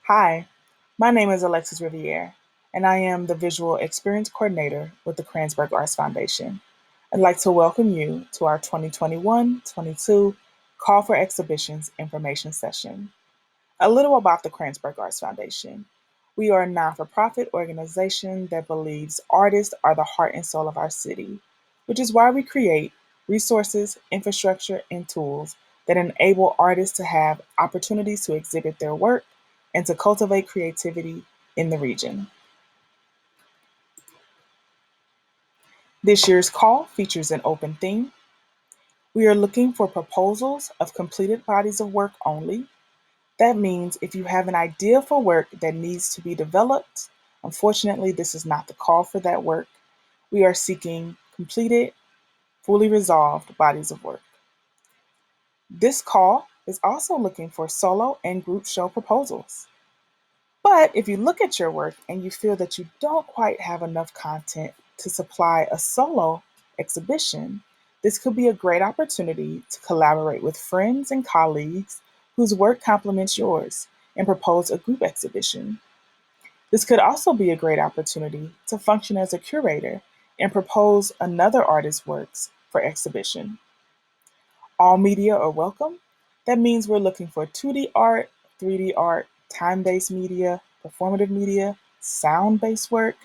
Hi, my name is Alexis Riviere, and I am the Visual Experience Coordinator with the Kranzberg Arts Foundation. I'd like to welcome you to our 2021-22 Call for Exhibitions information session. A little about the Kranzberg Arts Foundation. We are a non-for-profit organization that believes artists are the heart and soul of our city, which is why we create resources, infrastructure, and tools that enable artists to have opportunities to exhibit their work and to cultivate creativity in the region. This year's call features an open theme. We are looking for proposals of completed bodies of work only. That means if you have an idea for work that needs to be developed, unfortunately, this is not the call for that work. We are seeking completed, fully resolved bodies of work. This call is also looking for solo and group show proposals. But if you look at your work and you feel that you don't quite have enough content to supply a solo exhibition, this could be a great opportunity to collaborate with friends and colleagues whose work complements yours and propose a group exhibition. This could also be a great opportunity to function as a curator and propose another artist's works for exhibition. All media are welcome. That means we're looking for 2D art, 3D art, time-based media, performative media, sound-based work.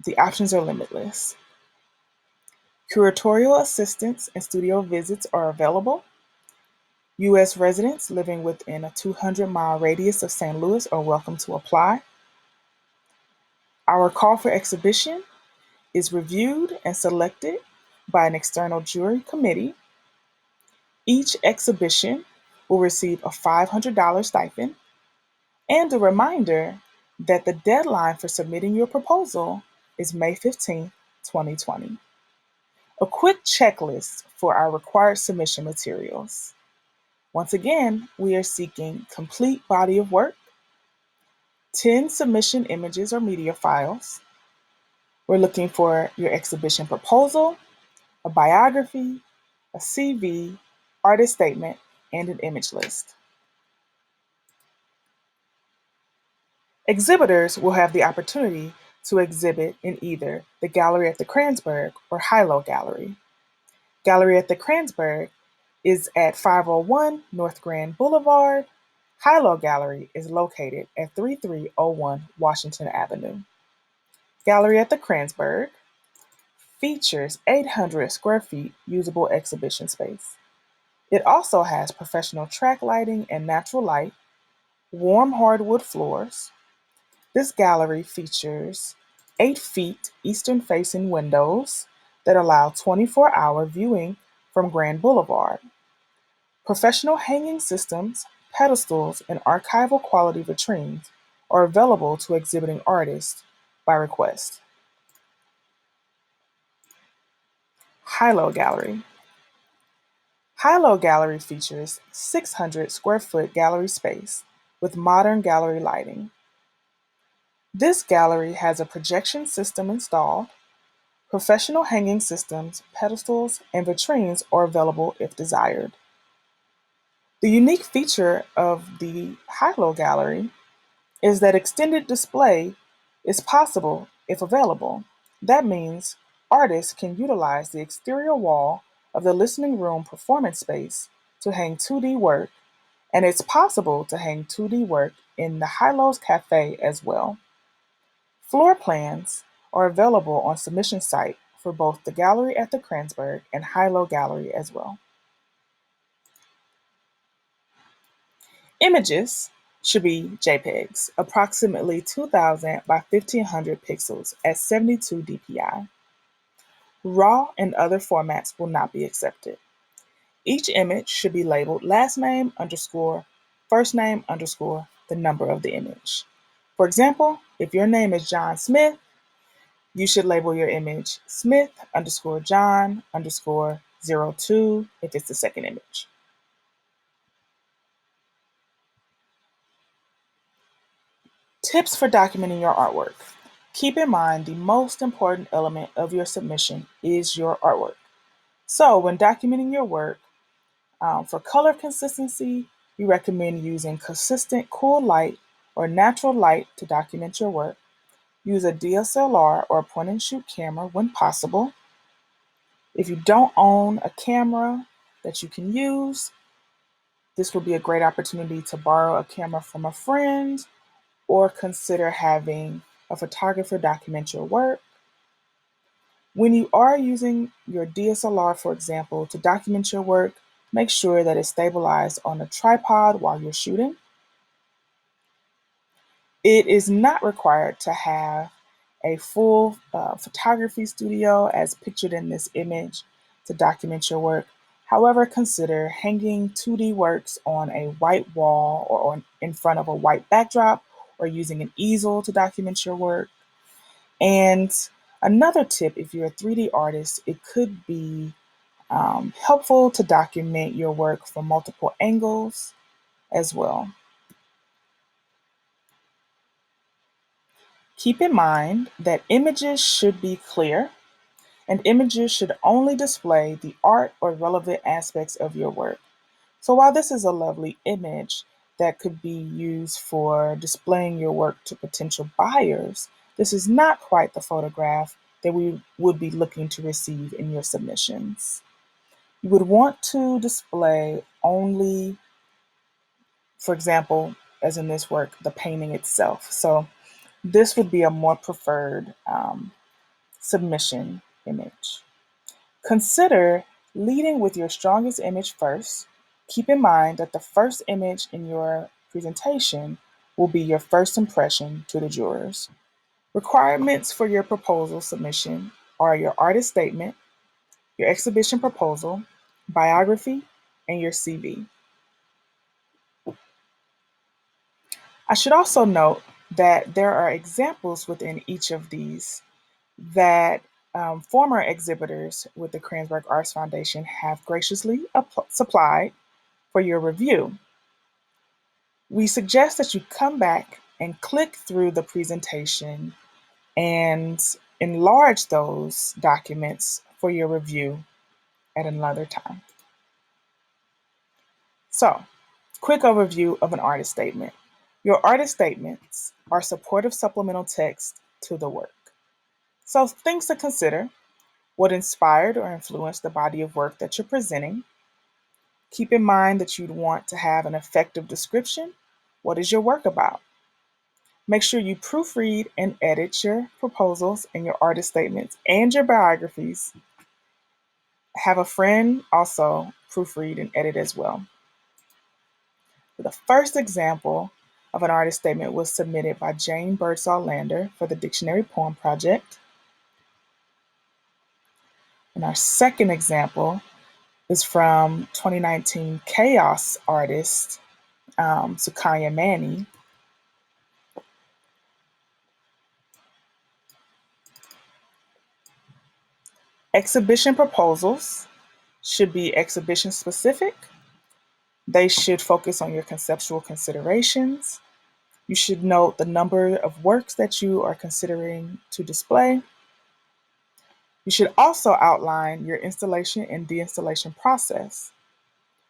The options are limitless. Curatorial assistance and studio visits are available. U.S. residents living within a 200-mile radius of St. Louis are welcome to apply. Our call for exhibition is reviewed and selected by an external jury committee. Each exhibition will receive a $500 stipend. And a reminder that the deadline for submitting your proposal is May 15th, 2020. A quick checklist for our required submission materials. Once again, we are seeking complete body of work, 10 submission images or media files. We're looking for your exhibition proposal, a biography, a CV, artist statement, and an image list. Exhibitors will have the opportunity to exhibit in either the Gallery at the Kranzberg or Hilo Gallery. Gallery at the Kranzberg is at 501 North Grand Boulevard. Hilo Gallery is located at 3301 Washington Avenue. Gallery at the Kranzberg features 800 square feet usable exhibition space. It also has professional track lighting and natural light, warm hardwood floors. This gallery features 8 feet eastern-facing windows that allow 24-hour viewing from Grand Boulevard. Professional hanging systems, pedestals, and archival quality vitrines are available to exhibiting artists by request. Hilo Gallery. Hilo Gallery features 600 square foot gallery space with modern gallery lighting. This gallery has a projection system installed. Professional hanging systems, pedestals, and vitrines are available if desired. The unique feature of the Hilo Gallery is that extended display is possible if available. That means artists can utilize the exterior wall of the listening room performance space to hang 2D work, and it's possible to hang 2D work in the Hilo's Cafe as well. Floor plans are available on submission site for both the Gallery at the Kranzberg and Hilo Gallery as well. Images should be JPEGs, approximately 2000 by 1500 pixels at 72 dpi. RAW and other formats will not be accepted. Each image should be labeled last name underscore first name underscore the number of the image. For example, if your name is John Smith, you should label your image Smith underscore John underscore 02 if it's the second image. Tips for documenting your artwork. Keep in mind the most important element of your submission is your artwork. So when documenting your work, for color consistency, we recommend using consistent cool light or natural light to document your work. Use a DSLR or a point and shoot camera when possible. If you don't own a camera that you can use, this will be a great opportunity to borrow a camera from a friend or consider having a photographer document your work. When you are using your DSLR, for example, to document your work, make sure that it's stabilized on a tripod while you're shooting. It is not required to have a full photography studio as pictured in this image to document your work. However, consider hanging 2D works on a white wall or in front of a white backdrop, or using an easel to document your work. And another tip, if you're a 3D artist, it could be helpful to document your work from multiple angles as well. Keep in mind that images should be clear, and images should only display the art or relevant aspects of your work. So while this is a lovely image that could be used for displaying your work to potential buyers, this is not quite the photograph that we would be looking to receive in your submissions. You would want to display only, for example, as in this work, the painting itself. So this would be a more preferred submission image. Consider leading with your strongest image first. Keep in mind that the first image in your presentation will be your first impression to the jurors. Requirements for your proposal submission are your artist statement, your exhibition proposal, biography, and your CV. I should also note that there are examples within each of these that former exhibitors with the Kranzberg Arts Foundation have graciously supplied for your review. We suggest that you come back and click through the presentation and enlarge those documents for your review at another time. So, quick overview of an artist statement. Your artist statements are supportive supplemental text to the work. So, things to consider: what inspired or influenced the body of work that you're presenting. Keep in mind that you'd want to have an effective description. What is your work about? Make sure you proofread and edit your proposals and your artist statements and your biographies. Have a friend also proofread and edit as well. The first example of an artist statement was submitted by Jane Birdsall Lander for the Dictionary Poem Project. And our second example is from 2019 Chaos artist Sukanya Manny. Exhibition proposals should be exhibition specific. They should focus on your conceptual considerations. You should note the number of works that you are considering to display. You should also outline your installation and deinstallation process.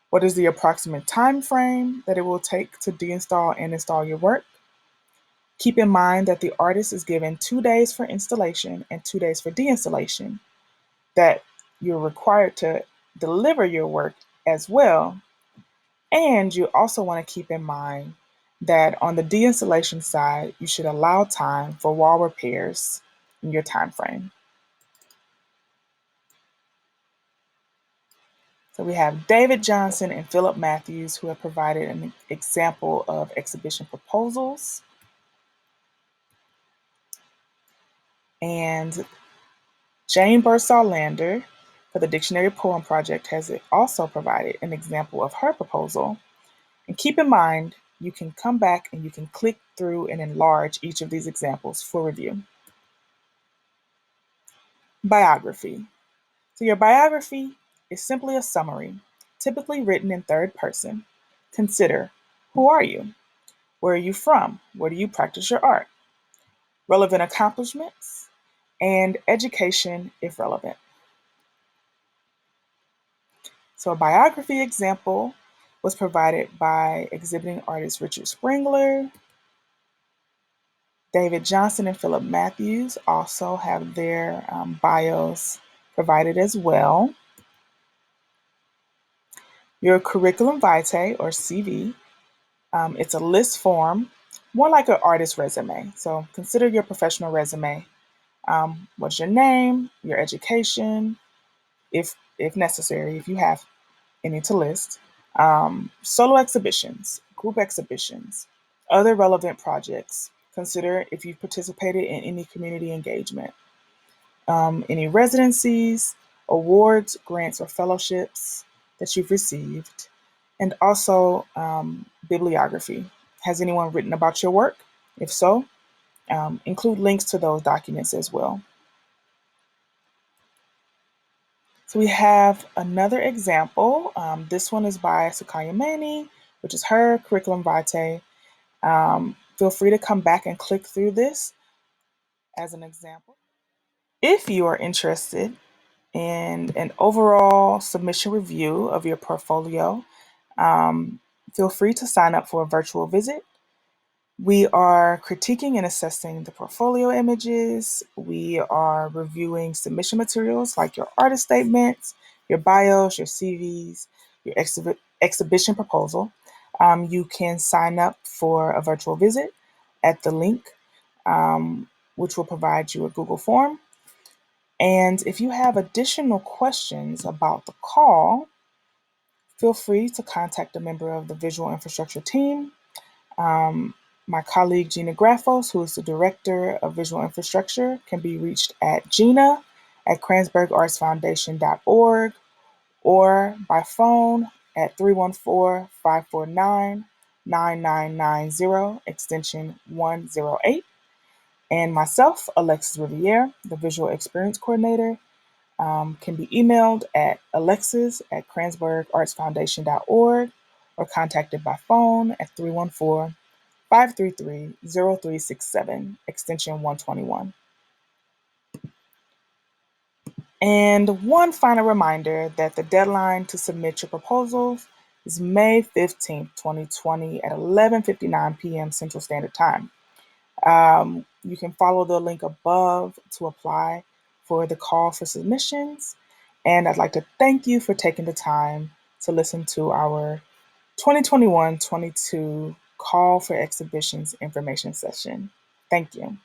What is the approximate time frame that it will take to deinstall and install your work? Keep in mind that the artist is given 2 days for installation and 2 days for deinstallation, that you're required to deliver your work as well. And you also want to keep in mind that on the deinstallation side, you should allow time for wall repairs in your time frame. So we have David Johnson and Philip Matthews, who have provided an example of exhibition proposals. And Jane Birdsall Lander for the Dictionary Poem Project has also provided an example of her proposal. And keep in mind, you can come back and you can click through and enlarge each of these examples for review. Biography. So your biography is simply a summary, typically written in third person. Consider: who are you? Where are you from? Where do you practice your art? Relevant accomplishments and education if relevant. So a biography example was provided by exhibiting artist Richard Springler. David Johnson and Philip Matthews also have their bios provided as well. Your curriculum vitae or CV, it's a list form, more like an artist resume. So consider your professional resume. What's your name, your education, if necessary, if you have any to list, solo exhibitions, group exhibitions, other relevant projects. Consider if you've participated in any community engagement, any residencies, awards, grants, or fellowships that you've received, and also bibliography. Has anyone written about your work? If so, include links to those documents as well. So we have another example. This one is by Sakaya Mani, which is her curriculum vitae. Feel free to come back and click through this as an example. If you are interested in an overall submission review of your portfolio, um, feel free to sign up for a virtual visit. We are critiquing and assessing the portfolio images. We are reviewing submission materials like your artist statements, your bios, your CVs, your exhibition proposal. You can sign up for a virtual visit at the link, which will provide you a Google form. And if you have additional questions about the call, feel free to contact a member of the visual infrastructure team. My colleague Gina Graffos, who is the Director of Visual Infrastructure, can be reached at gina@kranzbergartsfoundation.org or by phone at 314-549-9990, extension 108. And myself, Alexis Riviere, the Visual Experience Coordinator, can be emailed at alexis@kranzbergartsfoundation.org or contacted by phone at 314-533-0367, extension 121. And one final reminder that the deadline to submit your proposals is May 15th, 2020 at 11:59 p.m. Central Standard Time. You can follow the link above to apply for the call for submissions. And I'd like to thank you for taking the time to listen to our 2021-22 Call for Exhibitions information session. Thank you.